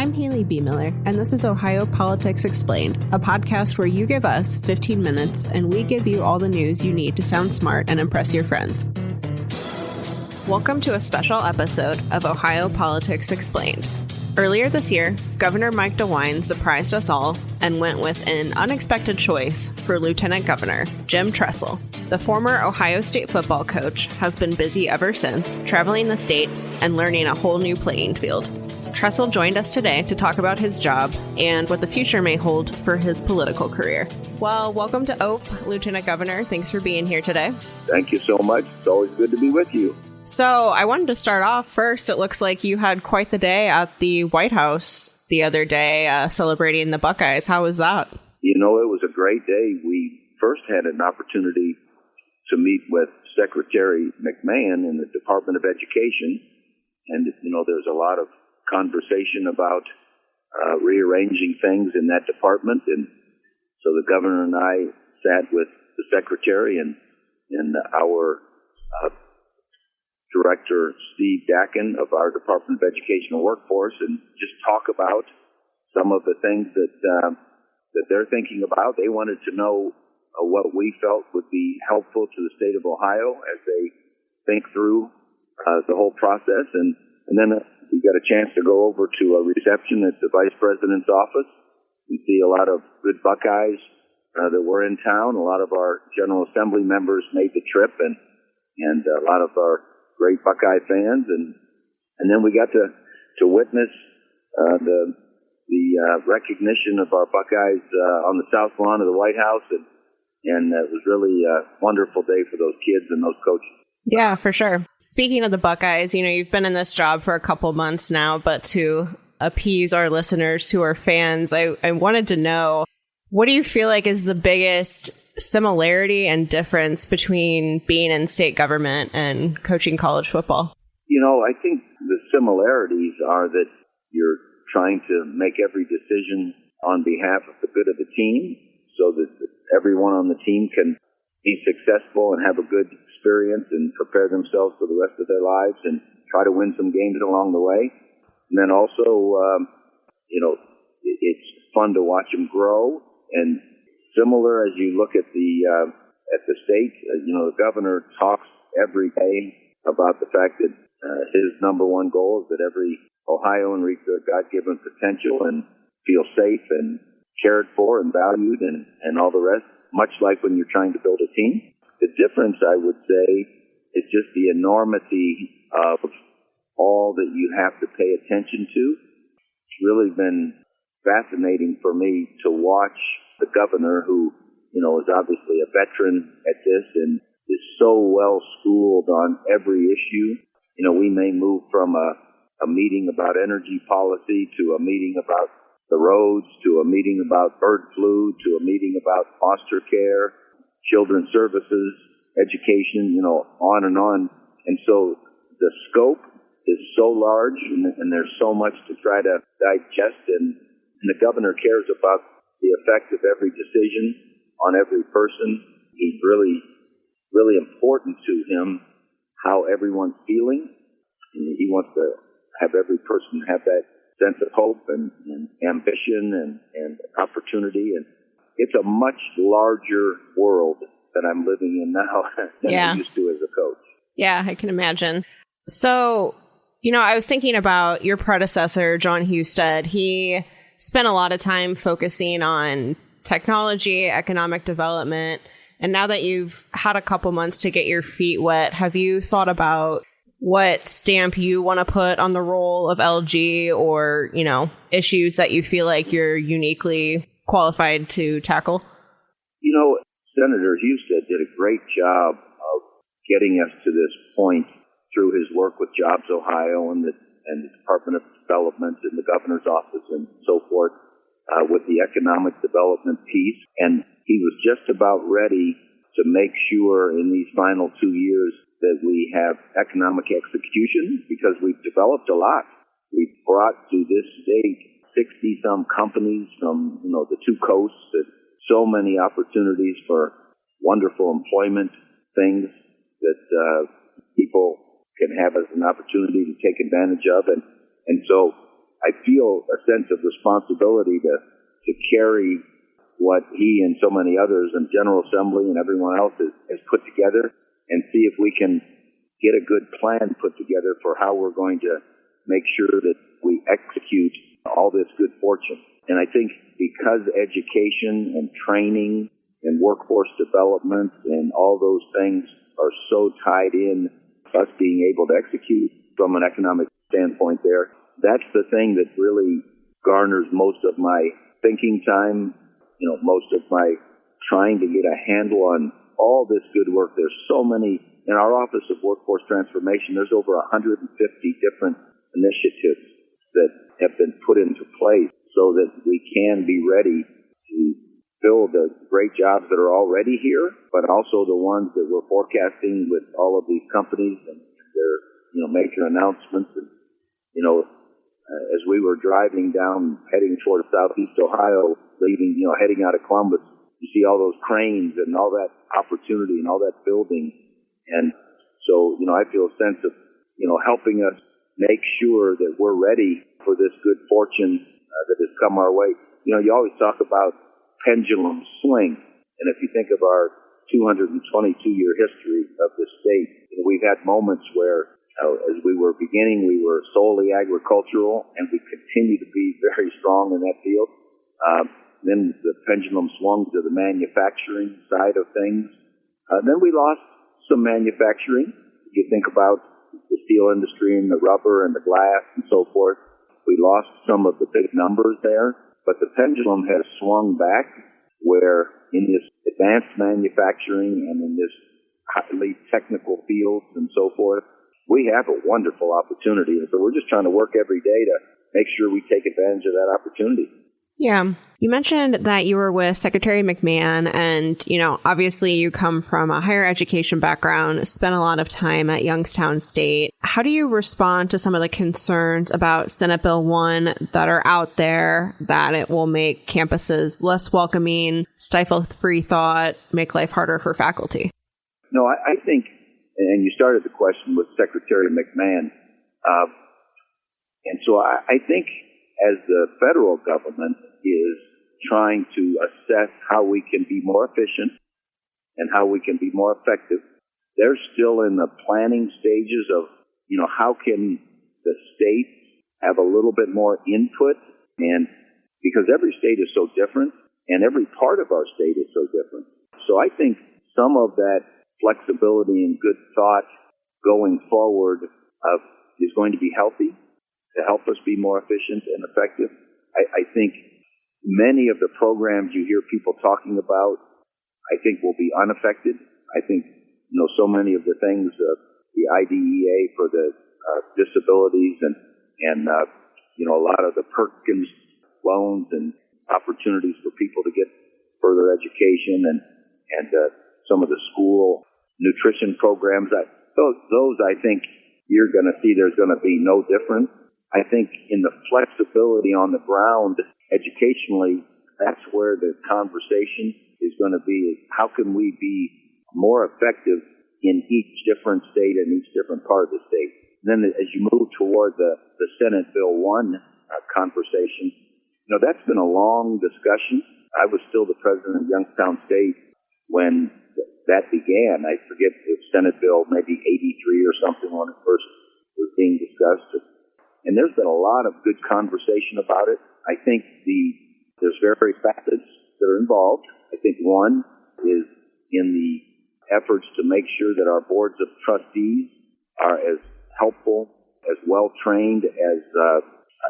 I'm Haley B. Miller, and this is Ohio Politics Explained, a podcast where you give us 15 minutes and we give you all the news you need to sound smart and impress your friends. Welcome to a special episode of Ohio Politics Explained. Earlier this year, Governor Mike DeWine surprised us all and went with an unexpected choice for Lieutenant Governor Jim Tressel. The former Ohio State football coach has been busy ever since, traveling the state and learning a whole new playing field. Tressel joined us today to talk about his job and what the future may hold for his political career. Well, welcome to OPE, Lieutenant Governor. Thanks for being here today. Thank you so much. It's always good to be with you. So I wanted to start off first. It looks like you had quite the day at the White House the other day celebrating the Buckeyes. How was that? You know, it was a great day. We first had an opportunity to meet with Secretary McMahon in the Department of Education. And, you know, there's a lot of conversation about rearranging things in that department. And so the governor and I sat with the secretary and our Director Steve Dakin of our Department of Education and Workforce, and just talk about some of the things that they're thinking about. They wanted to know what we felt would be helpful to the state of Ohio as they think through the whole process. And then we got a chance to go over to a reception at the Vice President's office and see a lot of good Buckeyes that were in town. A lot of our General Assembly members made the trip, and a lot of our great Buckeye fans, and then we got to witness the recognition of our Buckeyes on the south lawn of the White House, and it was really a wonderful day for those kids and those coaches. Yeah, for sure. Speaking of the Buckeyes, you know, you've been in this job for a couple months now, but to appease our listeners who are fans, I wanted to know, what do you feel like is the biggest similarity and difference between being in state government and coaching college football? You know, I think the similarities are that you're trying to make every decision on behalf of the good of the team so that everyone on the team can be successful and have a good experience and prepare themselves for the rest of their lives and try to win some games along the way. And then also, you know, it's fun to watch them grow. And similar as you look at the state, you know, the governor talks every day about the fact that his number one goal is that every Ohioan reach their God-given potential and feel safe and cared for and valued and all the rest, much like when you're trying to build a team. The difference, I would say, is just the enormity of all that you have to pay attention to. It's really been fascinating for me to watch the governor, who, you know, is obviously a veteran at this and is so well schooled on every issue. You know, we may move from a meeting about energy policy to a meeting about the roads to a meeting about bird flu to a meeting about foster care, children's services, education, you know, on and on. And so the scope is so large and there's so much to try to digest, and the governor cares about the effect of every decision on every person. He's really, really important to him how everyone's feeling. And he wants to have every person have that sense of hope and ambition and opportunity. And it's a much larger world that I'm living in now than I used to as a coach. Yeah, I can imagine. So, you know, I was thinking about your predecessor, John Husted. He spent a lot of time focusing on technology, economic development. And now that you've had a couple months to get your feet wet, have you thought about what stamp you want to put on the role of LG, or, you know, issues that you feel like you're uniquely qualified to tackle? You know, Senator Husted did a great job of getting us to this point through his work with Jobs Ohio and the Department of Development and the governor's office and so forth, with the economic development piece. And he was just about ready to make sure in these final 2 years that we have economic execution, because we've developed a lot. We've brought to this state 60-some companies from, you know, the two coasts, and so many opportunities for wonderful employment things that people can have as an opportunity to take advantage of. And so I feel a sense of responsibility to carry what he and so many others and General Assembly and everyone else has put together and see if we can get a good plan put together for how we're going to make sure that we execute all this good fortune. And I think because education and training and workforce development and all those things are so tied in, us being able to execute from an economic standpoint there, that's the thing that really garners most of my thinking time, most of my trying to get a handle on all this good work. There's so many, in our Office of Workforce Transformation, there's over 150 different initiatives that have been put into place so that we can be ready to fill the great jobs that are already here, but also the ones that we're forecasting with all of these companies and their major announcements. And, as we were driving down, heading toward Southeast Ohio, leaving, heading out of Columbus, you see all those cranes and all that opportunity and all that building. And so, I feel a sense of, helping us make sure that we're ready for this good fortune that has come our way. You always talk about pendulum swing. And if you think of our 222-year history of the state, we've had moments where, as we were beginning, we were solely agricultural, and we continue to be very strong in that field. Then the pendulum swung to the manufacturing side of things. Then we lost some manufacturing. If you think about the steel industry and the rubber and the glass and so forth, we lost some of the big numbers there. But the pendulum has swung back where in this advanced manufacturing and in this highly technical fields and so forth, we have a wonderful opportunity. And so we're just trying to work every day to make sure we take advantage of that opportunity. Yeah. You mentioned that you were with Secretary McMahon and, obviously you come from a higher education background, spent a lot of time at Youngstown State. How do you respond to some of the concerns about Senate Bill 1 that are out there, that it will make campuses less welcoming, stifle free thought, make life harder for faculty? No, I think, and you started the question with Secretary McMahon, and so I think as the federal government is trying to assess how we can be more efficient and how we can be more effective, they're still in the planning stages of, how can the states have a little bit more input, and because every state is so different and every part of our state is so different. So I think some of that flexibility and good thought going forward is going to be healthy to help us be more efficient and effective. I think many of the programs you hear people talking about, I think will be unaffected. I think, so many of the things, the IDEA for the disabilities and a lot of the Perkins loans and opportunities for people to get further education and some of the school nutrition programs, those I think you're going to see there's going to be no difference. I think in the flexibility on the ground educationally, that's where the conversation is going to be. How can we be more effective in each different state and each different part of the state? And then as you move toward the Senate Bill 1 conversation, that's been a long discussion. I was still the president of Youngstown State when that began. I forget if Senate Bill maybe 83 or something when it first was being discussed. And there's been a lot of good conversation about it. I think there's various facets that are involved. I think one is in the efforts to make sure that our boards of trustees are as helpful, as well-trained, as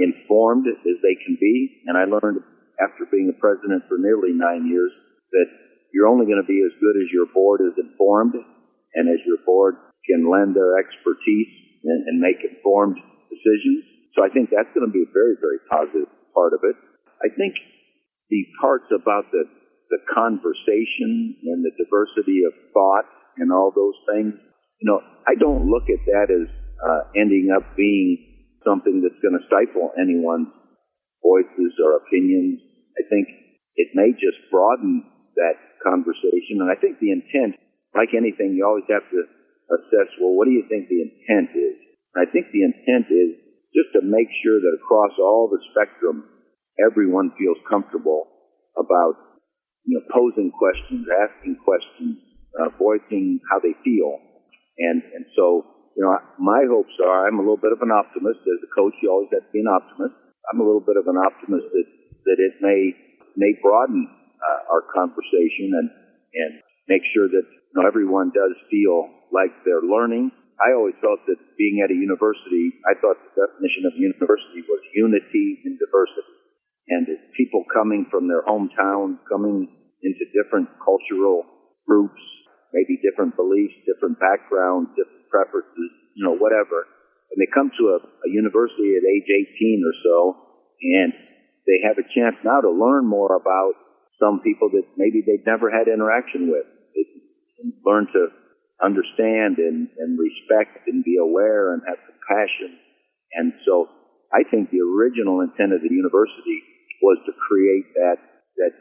informed as they can be. And I learned after being the president for nearly 9 years that you're only going to be as good as your board is informed and as your board can lend their expertise and make informed decisions. So I think that's going to be a very, very positive part of it. I think the parts about the conversation and the diversity of thought and all those things, I don't look at that as ending up being something that's going to stifle anyone's voices or opinions. I think it may just broaden that conversation. And I think the intent, like anything, you always have to assess, well, what do you think the intent is? And I think the intent is just to make sure that across all the spectrum, everyone feels comfortable about posing questions, asking questions, voicing how they feel. And so, my hopes are, I'm a little bit of an optimist. As a coach, you always have to be an optimist. I'm a little bit of an optimist that it may broaden our conversation and make sure that everyone does feel like they're learning. I always felt that being at a university, I thought the definition of university was unity in diversity. And it's people coming from their hometown, coming into different cultural groups, maybe different beliefs, different backgrounds, different preferences, whatever. And they come to a university at age 18 or so, and they have a chance now to learn more about some people that maybe they've never had interaction with. They can learn to understand and respect and be aware and have compassion. And so I think the original intent of the university was to create that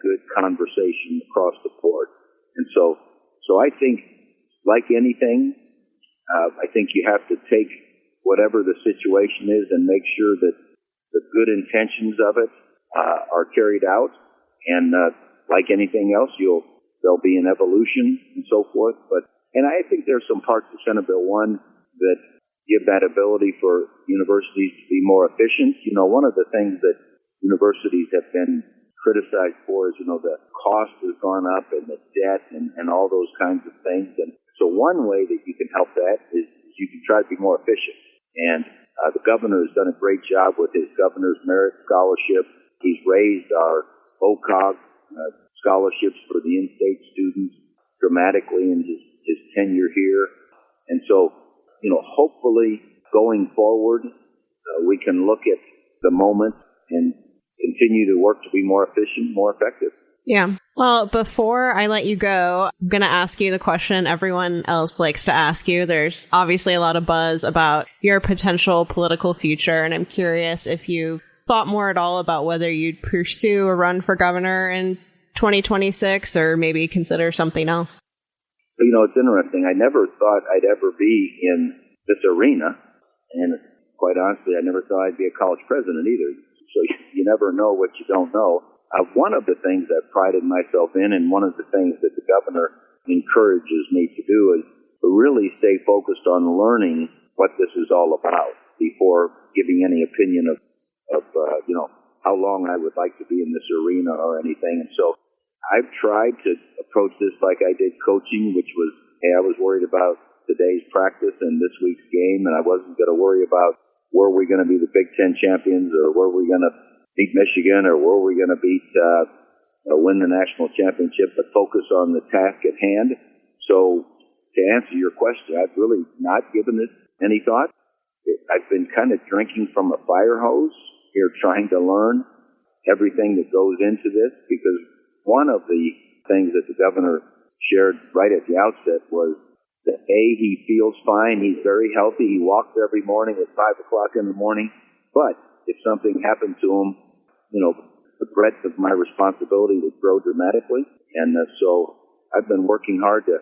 good conversation across the board. And so I think, like anything, I think you have to take whatever the situation is and make sure that the good intentions of it are carried out. And like anything else, there'll be an evolution and so forth. And I think there's some parts of Senate Bill 1 that give that ability for universities to be more efficient. One of the things that universities have been criticized for is, the cost has gone up and the debt and all those kinds of things. And so one way that you can help that is you can try to be more efficient. And the governor has done a great job with his Governor's Merit Scholarship. He's raised our OCOG scholarships for the in-state students dramatically in his tenure here. And so, hopefully going forward, we can look at the moment and continue to work to be more efficient, more effective. Yeah. Well, before I let you go, I'm going to ask you the question everyone else likes to ask you. There's obviously a lot of buzz about your potential political future, and I'm curious if you thought more at all about whether you'd pursue a run for governor in 2026 or maybe consider something else. It's interesting. I never thought I'd ever be in this arena, and quite honestly, I never thought I'd be a college president either. So you never know what you don't know. One of the things I've prided myself in, and one of the things that the governor encourages me to do, is to really stay focused on learning what this is all about before giving any opinion of how long I would like to be in this arena or anything. And so I've tried to approach this like I did coaching, which was, hey, I was worried about today's practice and this week's game, and I wasn't going to worry about were we going to be the Big Ten champions, or were we going to beat Michigan, or were we going to win the national championship, but focus on the task at hand. So to answer your question, I've really not given it any thought. I've been kind of drinking from a fire hose here, trying to learn everything that goes into this, because one of the things that the governor shared right at the outset was that, he feels fine, he's very healthy, he walks every morning at 5 o'clock in the morning, but if something happened to him, the breadth of my responsibility would grow dramatically. And so I've been working hard to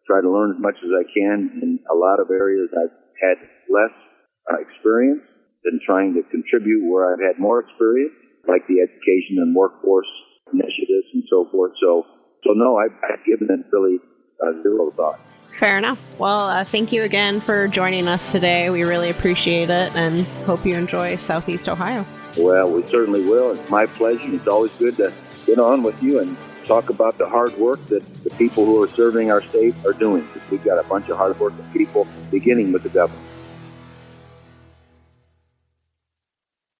try to learn as much as I can. In a lot of areas I've had less experience than trying to contribute where I've had more experience, like the education and workforce initiatives and so forth. So no, I've given it really zero thought. Fair enough. Well, thank you again for joining us today. We really appreciate it and hope you enjoy Southeast Ohio. Well, we certainly will. It's my pleasure. It's always good to get on with you and talk about the hard work that the people who are serving our state are doing. We've got a bunch of hard working people, beginning with the governor.